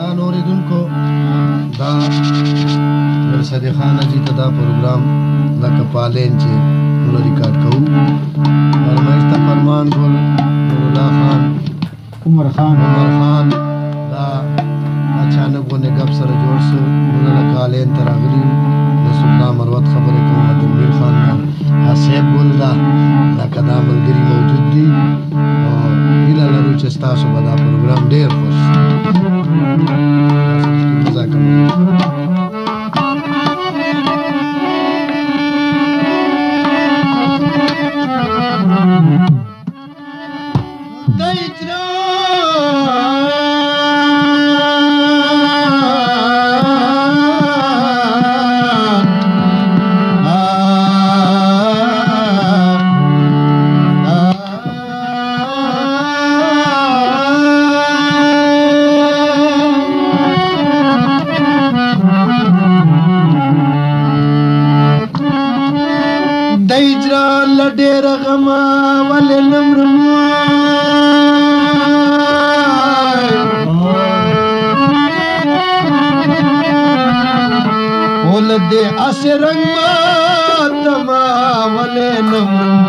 ګران اورېدونکو دا صدیق خان جی ته دا پروګرام لکه پالین چې موږ ریکارډ کوو فرمایش ته فرمان ګل نورالله خان عمر خان دا اچانک غونې ګپ سره جوړ شو موږ لکه آلین ته راغلي د سلطان مروت خبرې کوم د امیر خان نه حسیب ګل دا لکه دا ملګري موجود دي او هیله لرو چې ستاسو به دا پروګرام ډېر خوښ شي جزاک الله ډېر غم ولې نمرم ول دې اسې رنګ ماتما ولې نمرم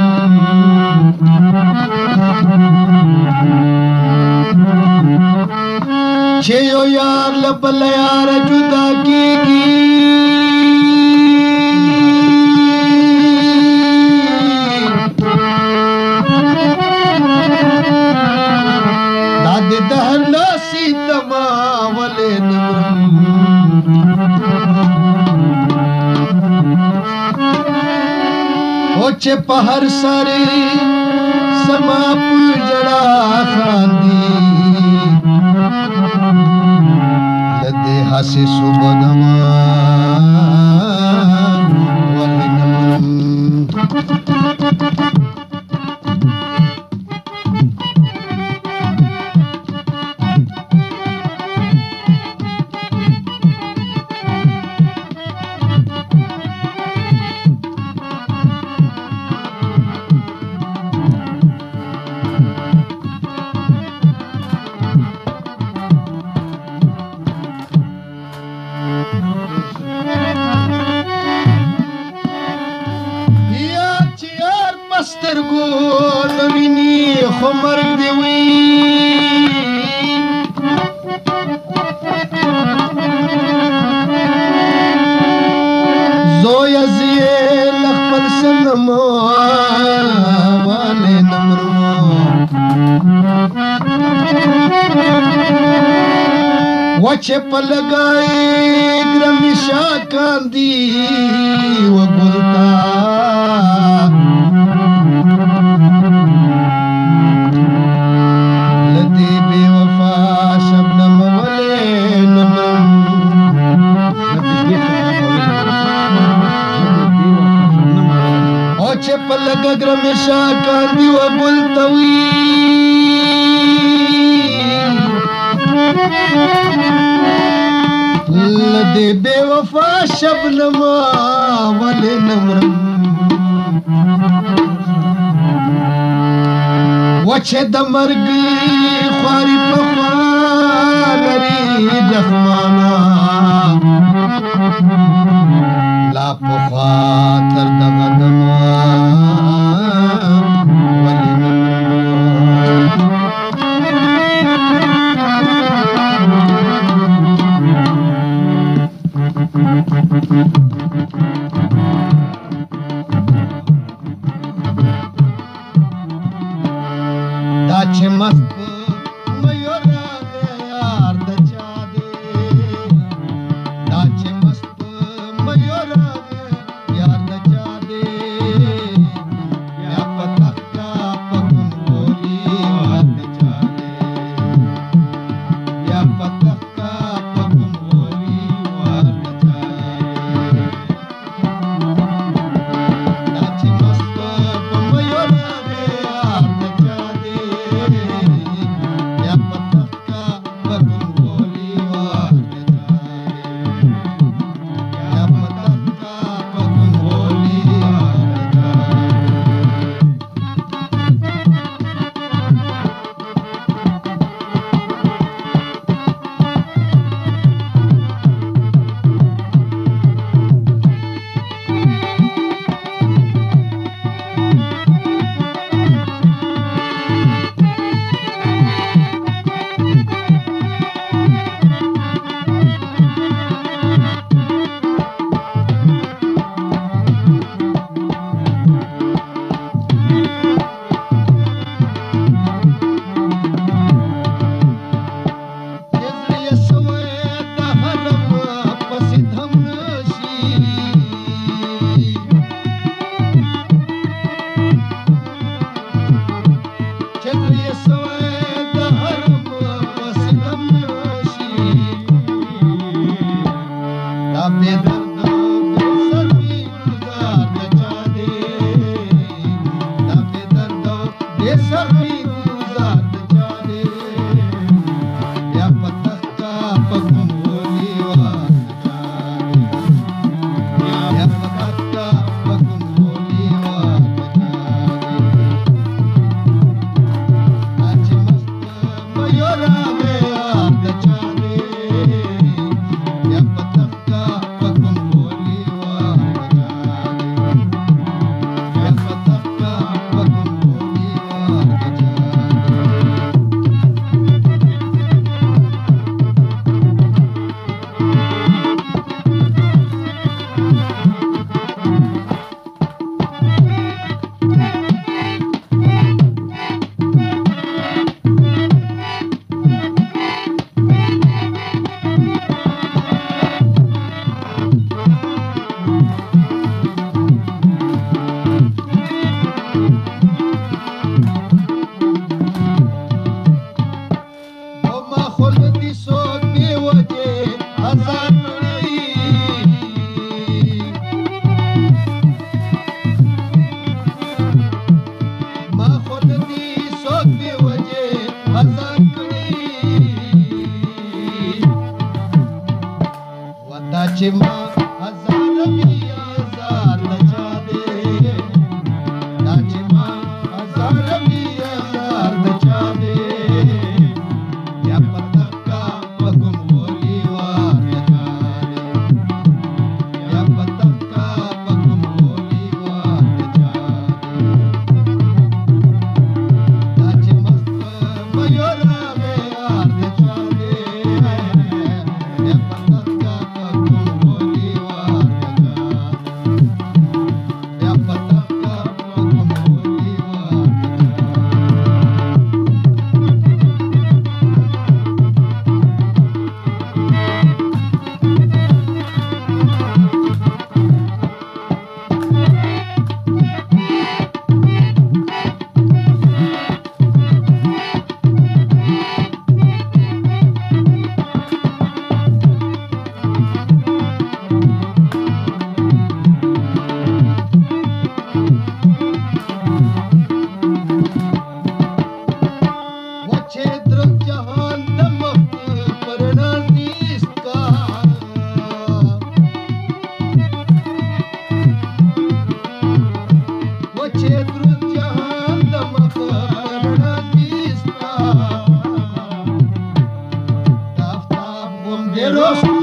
چې یو یار له بل یار جدا کېږي چې په هر ساري سما پجړا خاندي لدې حسي سبدما ولنم سترګو نویني خو مرګ دی وي زویا زیه لخپل سنم والے نمرو وچه پلګای ګرمي شاکاندي وګلتا پلګ ګرم شاکر دی و بلتوي لدې بے وفا شبنم ولې نمرم وچه د مرګ خواري په خوا لري زخمانا لا په خوا تر دغه دما دا چې مست مېور दाचिमा हजार बिया हजार दचादे दाचिमा हजार बिया हजार दचादे या पतक्का पगुम बोली वार दचादे या पतक्का पगुम बोली वार दचादे दाचिमा मयूरा में यार दचादे या पतक्का पगुम बोली वार दचादे या पतक्का पगुम बोली वार वो क्षेत्र जहान दमक परनासीस का वो क्षेत्र जहान दमक परनासीस का ताफ्ताब बुम देरोस